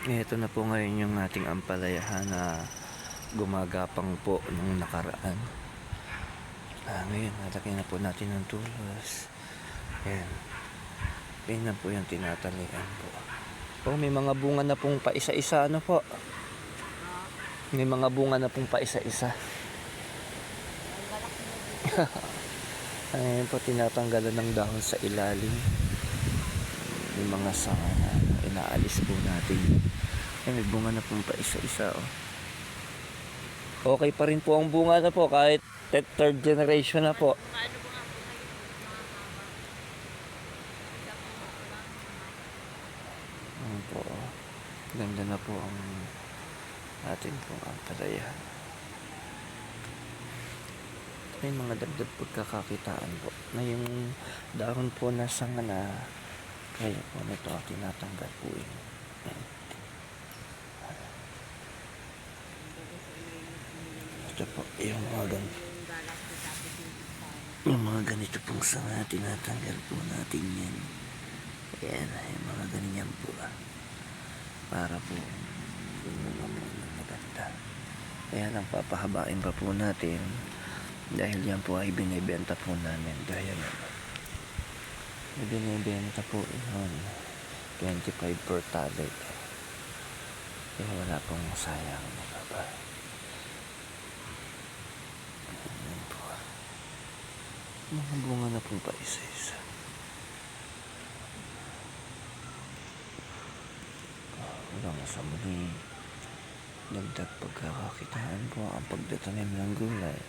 Ito na po ngayon yung ating ampalayahan na gumagapang po nung nakaraan. Ngayon, nalagyan na po natin ng tulos. Ayan. Ayan na po yung tinatalian po. May mga bunga na pong pa isa-isa. Ano po? May mga bunga na pong pa isa-isa. Ayan po, tinatanggalan ng dahon sa ilalim. Yung mga sanga na inaalis po natin. May bunga na pong pa isa-isa. Okay pa rin po ang bunga na po kahit third generation na po. Ano po, ganda na po ang atin pong ampalayahan. May mga dagdag pagkakakitaan po na yung dahon po na sanga na kaya po nito tinatanggal po yun. Ito po yung mga ganito pong sanga, tinatanggal po natin yan. Ayan, yung mga ganyan po para po yung mga maganda. Kaya lang papahabain pa po natin dahil yan po ay binibenta po namin dahil binibenta po yun 25 per tali, kaya wala pong sayang ba. Ayan po mga bunga na po pa isa-isa. Hanggang sa muli, dagdag pagkakakitaan po ang pagtatanim ng gulay.